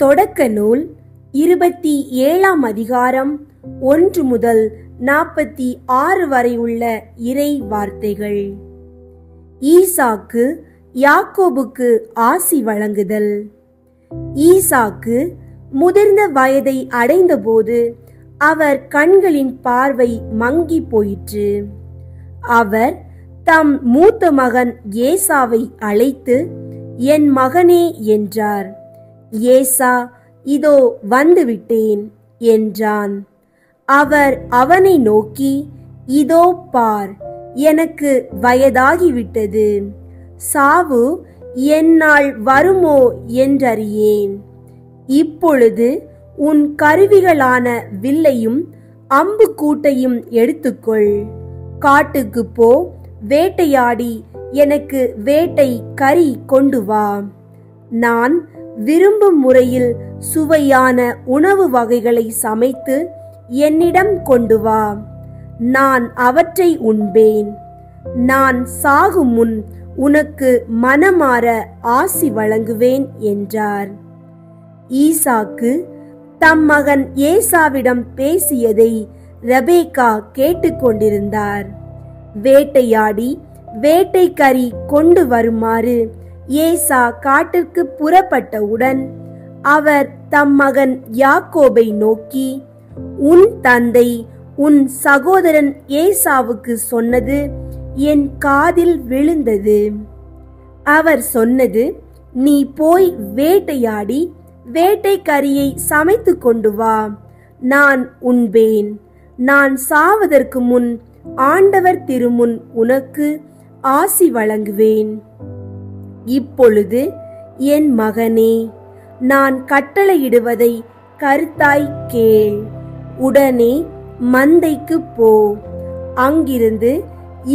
தொடக்க நூல் 27ஆம் அதிகாரம் 1 முதல் 46 வரை உள்ள இறை வார்த்தைகள். ஈசாக்கு யாக்கோபுக்கு ஆசி வழங்குதல். ஈசாக்கு முதிர்ந்த வயதை அடைந்தபோது அவர் கண்களின் பார்வை மங்கி போயிற்று. அவர் தம் மூத்த மகன் ஏசாவை அழைத்து, என் மகனே என்றார். ஏசா, இதோ வந்துவிட்டேன் என்றான். அவர் அவனை நோக்கி, இதோ பார், எனக்கு வயதாகிவிட்டது, சாவு என்னால் வருமோ என்றறியேன். இப்பொழுது உன் கருவிகளான வில்லையும் அம்பு கூட்டையும் எடுத்துக்கொள், காட்டுக்கு போ, வேட்டையாடி எனக்கு வேட்டை கறி கொண்டு வா. நான் விரும்பும் முறையில் சுவையான உணவு வகைகளை சமைத்து என்னிடம் கொண்டு வா. நான் அவற்றை உண்பேன். நான் சாகும் முன் உனக்கு மனமாற ஆசி வழங்குவேன் என்றார். ஈசாக்கு தம் மகன் ஏசாவிடம் பேசியதை ரெபேக்கா கேட்டுக்கொண்டிருந்தார். வேட்டையாடி வேட்டை கறி கொண்டு வருமாறு ஏசா காட்டிற்கு புறப்பட்டவுடன் அவர் தம் மகன் யாக்கோபை நோக்கி, உன் தந்தை உன் சகோதரன் ஏசாவுக்கு சொன்னது என் காதில் விழுந்தது. அவர் சொன்னது, நீ போய் வேட்டையாடி வேட்டை கறியை சமைத்து கொண்டு வா, நான் உண்பேன். நான் சாவதற்கு முன் ஆண்டவர் திருமுன் உனக்கு ஆசி வழங்குவேன். இப்பொழுது என் மகனே, நான் கட்டளையிடுவதை கருத்தாய் கேள். உடனே மந்தைக்கு போ. அங்கிருந்து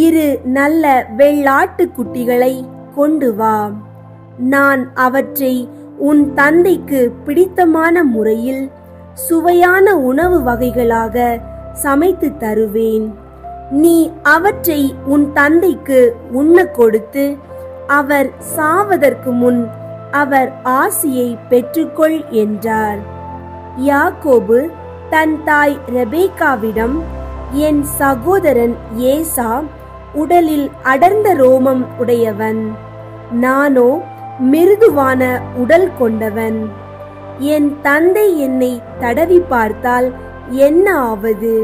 2 நல்ல வெள்ளாட்டு குட்டிகளை கொண்டு வா. நான் அவற்றை உன் தந்தைக்கு பிடித்தமான முறையில் சுவையான உணவு வகைகளாக சமைத்து தருவேன். நீ அவற்றை உன் தந்தைக்கு உண்ண கொடுத்து அவர் சாவதற்கு முன் அவர் ஆசியை பெற்றுக்கொள் என்றார். யாக்கோபு தன் தாய் ரெபேக்காவிடம், என் சகோதரன் ஏசா உடலில் அடர்ந்த ரோமம் உடையவன், நானோ மிருதுவான உடல் கொண்டவன். என் தந்தை என்னை தடவி பார்த்தால் என்ன ஆவது?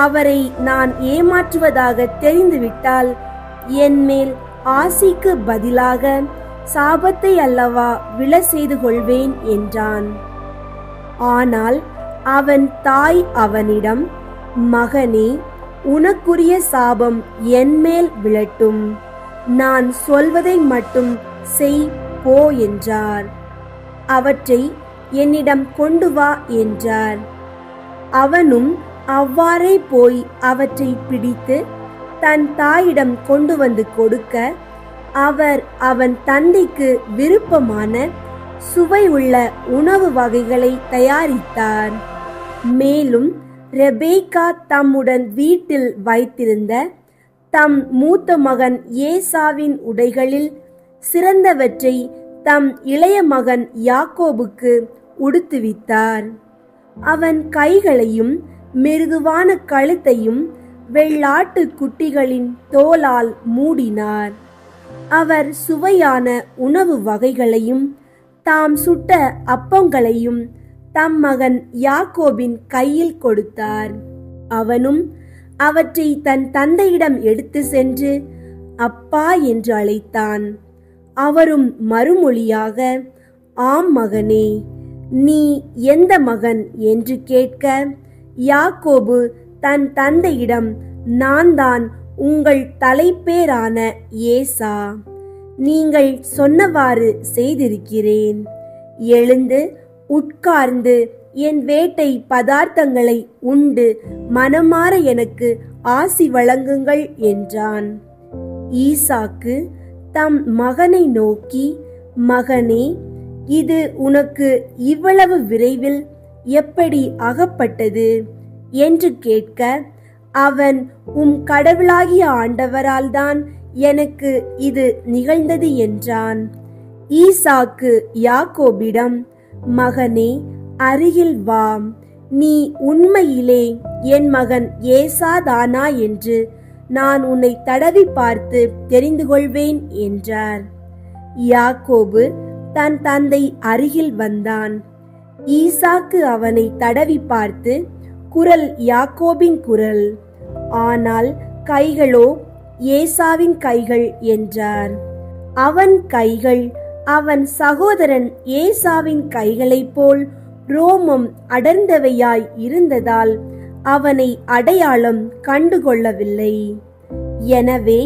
அவரை நான் ஏமாற்றுவதாக தெரிந்துவிட்டால் என் மேல் ஆசிக்கு பதிலாக சாபத்தை அல்லவா விழ செய்து கொள்வேன் என்றான். ஆனால் அவன் தாய் அவனிடம், மகனே, உனக்குரிய சாபம் என் மேல் விழட்டும், நான் சொல்வதை மட்டும் செய், போ என்றார். அவற்றை என்னிடம் கொண்டு வா என்றார். அவனும் அவ்வாறே போய் அவற்றை பிடித்து தன் தாயிடம் கொண்டு வந்து கொடுக்க, அவர் அவன் தந்தைக்கு விருப்பமான சுவை உள்ள உணவு வகைகளை தயாரித்தார். மேலும் ரெபேக்கா தம்முடன் வீட்டில் வைத்திருந்த தம் மூத்த மகன் ஏசாவின் உடைகளில் சிறந்தவற்றை தம் இளைய மகன் யாக்கோபுக்கு உடுத்துவித்தார். அவன் கைகளையும் மிருதுவான கழுத்தையும் வெள்ளாட்டு குட்டிகளின் தோலால் மூடினார். அவர் சுவையான உணவு வகைகளையும் தாம் சுட்ட அப்பங்களையும் தம் மகன் யாக்கோபின் கையில் கொடுத்தார். அவனும் அவற்றை தன் தந்தையிடம் எடுத்து சென்று அப்பா என்று அழைத்தான். அவரும் மறுமொழியாக, ஆம் மகனே, நீ எந்த மகன் என்று கேட்க, யாக்கோபு தன் தந்தையிடம், நான் தான் உங்கள் தலைப்பேரான ஏசா, நீங்கள் சொன்னவாறு செய்திருக்கிறேன். எழுந்து உட்கார்ந்து என் வேட்டை பதார்த்தங்களை உண்டு மனமாற எனக்கு ஆசி வழங்குங்கள் என்றான். ஈசாக்கு தம் மகனை நோக்கி, மகனே, இது உனக்கு இவ்வளவு விரைவில் எப்படி அகப்பட்டது என்று கேட்க, அவன், உம் கடவுளாகிய ஆண்டவரால் தான் எனக்கு இது நிகழ்ந்தது என்றான். ஈசாக்கு யாக்கோபிடம், மகனே, அருகில் வா, நீ உண்மையிலே என் மகன் ஏசாதானா என்று நான் உன்னை தடவி பார்த்து தெரிந்து கொள்வேன் என்றார். யாக்கோபு தன் தந்தை அருகில் வந்தான். ஈசாக்கு அவனை தடவி பார்த்து, குரல் யாக்கோபின் குரல், ஆனால் கைகளோ ஏசாவின் கைகள் என்றார். அவன் கைகள் அவன் சகோதரன் ஏசாவின் கைகளைப் போல் ரோமம் அடர்ந்தவையாய் இருந்ததால் அவனை அடையாளம் கண்டுகொள்ளவில்லை. எனவே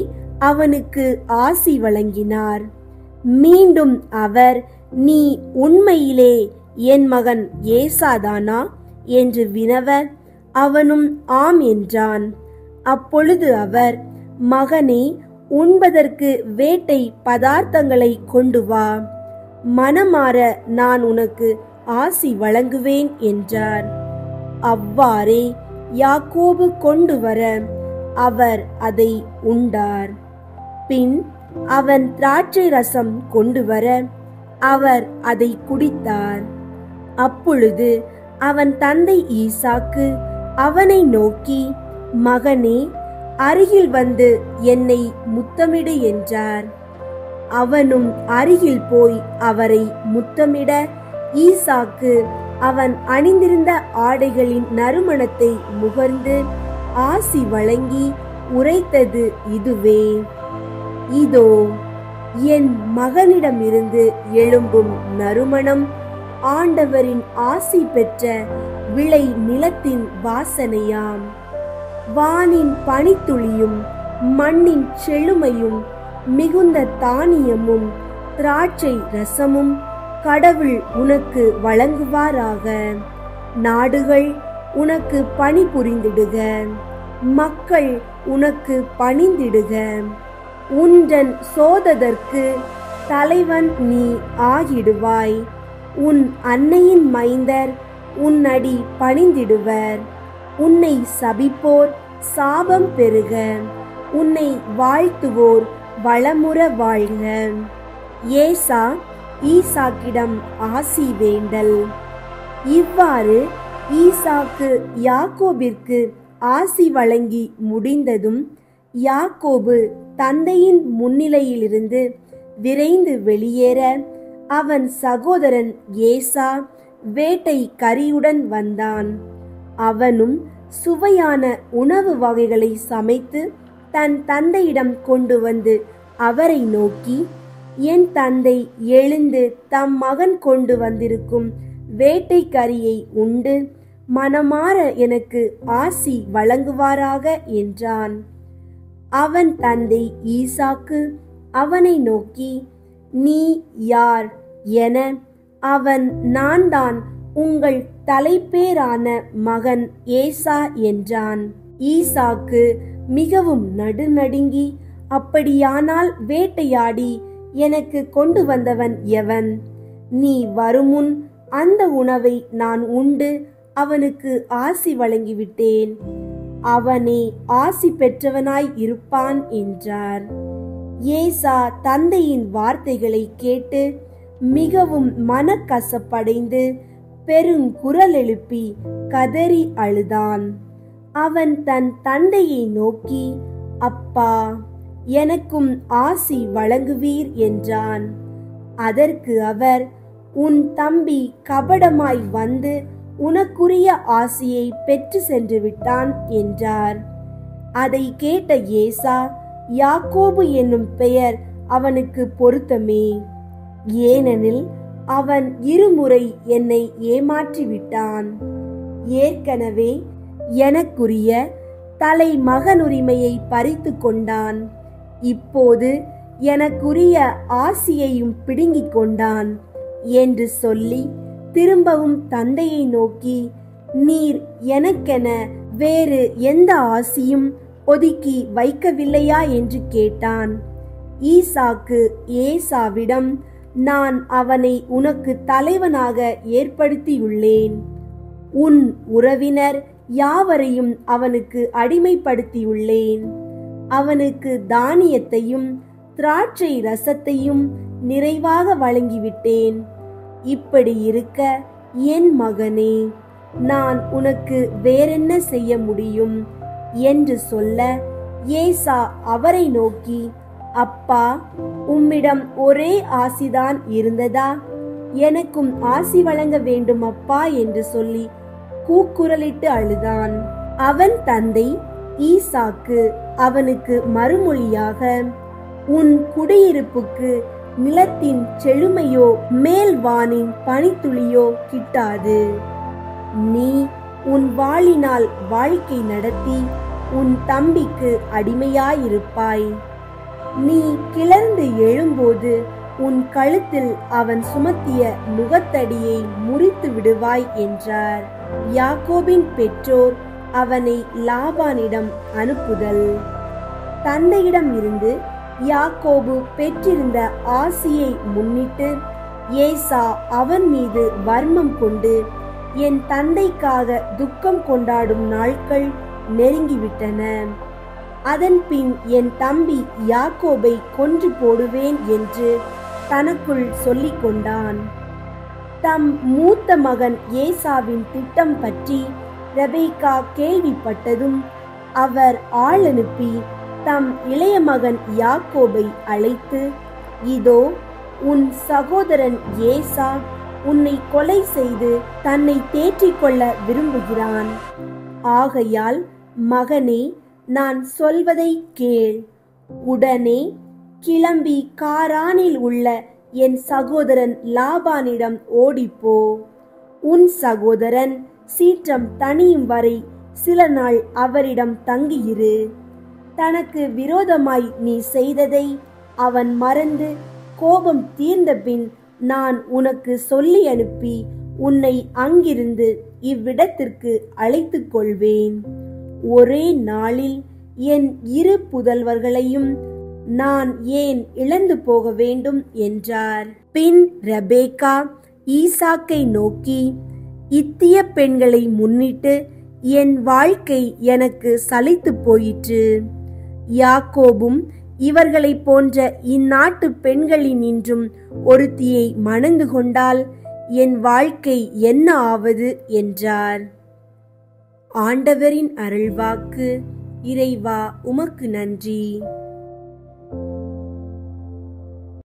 அவனுக்கு ஆசி வழங்கினார். மீண்டும் அவர், நீ உண்மையிலே என் மகன் ஏசாதானா என்று வினவ, அவனும் ஆம் என்றான். அப்பொழுது அவர், மகனே, உண்பதற்கு வேட்டை பதார்த்தங்களை கொண்டு வா, மனமாற நான் உனக்கு ஆசி வழங்குவேன் என்றார். அவ்வாறே யாக்கோபு கொண்டு வர அவர் அதை உண்டார். பின் அவன் திராட்சை ரசம் கொண்டு வர அவர் அதை குடித்தார். அப்பொழுது அவன் தந்தை ஈசாக்கு அவனை நோக்கி, மகனே, அருகில் வந்து என்னை முத்தமிடு என்றார். அவனும் அருகில் போய் அவரை முத்தமிட, ஈசாக்கு அவன் அணிந்திருந்த ஆடைகளின் நறுமணத்தை முகர்ந்து ஆசி வழங்கி உரைத்தது இதுவே, இதோ என் மகனிடமிருந்து எழும்பும் நறுமணம் ஆண்டவரின் ஆசி பெற்ற விளை நிலத்தின் வாசனையாம். வானின் பனித்துளியும் மண்ணின் செழுமையும் மிகுந்த தானியமும் திராட்சை ரசமும் கடவுள் உனக்கு வழங்குவாராக. நாடுகள் உனக்கு பணி புரிந்திடுக, மக்கள் உனக்கு பணிந்திடுக. உன்றன் சோததற்கு தலைவன் நீ ஆகிடுவாய். உன் அன்னையின் மைந்தர் உன்னடி பணிந்திடுவர். உன்னை சபிப்போர் சாபம் பெறுக, உன்னை வாழ்த்துவோர் வளமுற வாழ்க. ஏசா ஈசாக்கிடம் ஆசி வேண்டல். இவ்வாறு ஈசாக்கு யாக்கோபிற்கு ஆசி வழங்கி முடிந்ததும், யாக்கோபு தந்தையின் முன்னிலையிலிருந்து விரைந்து வெளியேற அவன் சகோதரன் ஏசா வேட்டை கரியுடன் வந்தான். அவனும் சுவையான உணவு வகைகளை சமைத்து தன் தந்தையிடம் கொண்டு வந்து அவரை நோக்கி, என் தந்தை எழுந்து தம் மகன் கொண்டு வந்திருக்கும் வேட்டை கரியை உண்டு மனமாற எனக்கு ஆசி வழங்குவாராக என்றான். அவன் தந்தை ஈசாக்கு அவனை நோக்கி, நீ யார் என அவன், நான் தான் உங்கள் தலைப்பேரான மகன் ஏசா என்றான். ஈசாக்கு மிகவும் நடுநடுங்கி, அப்படியானால் வேட்டையாடி எனக்கு கொண்டு வந்தவன் எவன்? நீ வருமுன் அந்த உணவை நான் உண்டு அவனுக்கு ஆசி வழங்கிவிட்டேன். அவனே ஆசி பெற்றவனாய் இருப்பான் என்றார். ஏசா தந்தையின் வார்த்தைகளை கேட்டு மிகவும் மனக்கசப்படைந்து பெருங்குரல் எழுப்பி கதறி அழுதான். அவன் தன் தந்தையை நோக்கி, அப்பா, எனக்கும் ஆசி வழங்குவீர் என்றான். அதற்கு அவர், உன் தம்பி கபடமாய் வந்து உனக்குரிய ஆசியை பெற்று சென்று விட்டான் என்றார். அதை கேட்ட ஏசா, யாக்கோபு என்னும் பெயர் அவனுக்கு பொருத்தமே, ஏனெனில் அவன் இருமுறை என்னை ஏமாற்றி விட்டான். ஏற்கனவே எனக்குரிய தலை மகனுரிமையை பறித்து கொண்டான். இப்போது எனக்குரிய ஆசியையும் பிடுங்கிக் கொண்டான் என்று சொல்லி திரும்பவும் தந்தையை நோக்கி, நீர் எனக்கென வேறு எந்த ஆசியும் ஒதுக்கி வைக்கவில்லையா என்று கேட்டான். ஈசாக்கு ஏசாவிடம், நான் அவனை உனக்கு தலைவனாக ஏற்படுத்தியுள்ளேன். உன் உறவினர் யாவரையும் அவனுக்கு அடிமைப்படுத்தியுள்ளேன். அவனுக்கு தானியத்தையும் திராட்சை ரசத்தையும் நிறைவாக வழங்கிவிட்டேன். இப்படி இருக்க என் மகனே, நான் உனக்கு வேறென்ன செய்ய முடியும் என்று சொல்ல, ஏசா அவரை நோக்கி, அப்பா, உம்மிடம் ஒரே ஆசிதான் இருந்ததா? எனக்கும் ஆசி வழங்க வேண்டும் அப்பா என்று சொல்லி கூக்குரலிட்டு அழுதான். அவன் தந்தை ஈசாக்கு அவனுக்கு மறுமொழியாக, உன் குடியிருப்புக்கு நிலத்தின் செழுமையோ மேல்வானின் பனித்துளியோ கிட்டாது. நீ உன் வாளினால் வாழ்க்கை நடத்தி உன் தம்பிக்கு அடிமையாயிருப்பாய். நீ கிளர்ந்து எழும்போது உன் கழுத்தில் அவன் சுமத்திய நுகத்தடியை முறித்து விடுவாய் என்றார். யாக்கோபின் பெற்றோர் அவனை லாபானிடம் அனுப்புதல். தந்தையிடம் இருந்து யாக்கோபு பெற்றிருந்த ஆசியை முன்னிட்டு ஏசா அவன் மீது வர்மம் கொண்டு, என் தந்தைக்காக துக்கம் கொண்டாடும் நாட்கள் நெருங்கிவிட்டன. அதன் பின் என் தம்பி யாக்கோபை கொன்று போடுவேன் என்று தனக்குள் சொல்லிக் கொண்டான். தம் மூத்த மகன் ஏசாவின் திட்டம் பற்றி ரெபெக்கா கேள்விப்பட்டதும் அவர் ஆள் அனுப்பி தம் இளைய மகன் யாக்கோபை அழைத்து, இதோ உன் சகோதரன் ஏசா உன்னை கொலை செய்து தன்னை தேற்றிக்கொள்ள விரும்புகிறான். ஆகையால் மகனே, நான் சொல்வதை கேள். உடனே கிளம்பி காரானில் உள்ள என் சகோதரன் லாபானிடம் ஓடிப்போ. உன் சகோதரன் சீற்றம் தணியும் வரை சில நாள் அவரிடம் தங்கியிரு. தனக்கு விரோதமாய் நீ செய்ததை அவன் மறந்து கோபம் தீர்ந்த பின் நான் உனக்கு சொல்லி அனுப்பி உன்னை அங்கிருந்து இவ்விடத்திற்கு அழைத்துக் கொள்வேன். ஒரே நாளில் என் இரு புதல்வர்களையும் நான் ஏன் இழந்து போக வேண்டும் என்றார். பின் ரெபெக்கா ஈசாக்கை நோக்கி, இத்திய பெண்களை முன்னிட்டு என் வாழ்க்கை எனக்கு சலித்து போயிற்று. யாக்கோபும் இவர்களை போன்ற இந்நாட்டு பெண்களினின்றும் ஒருத்தியை மணந்து கொண்டால் என் வாழ்க்கை என்ன ஆவது என்றார். ஆண்டவரின் அருள்வாக்கு. இறைவா, உமக்கு நன்றி.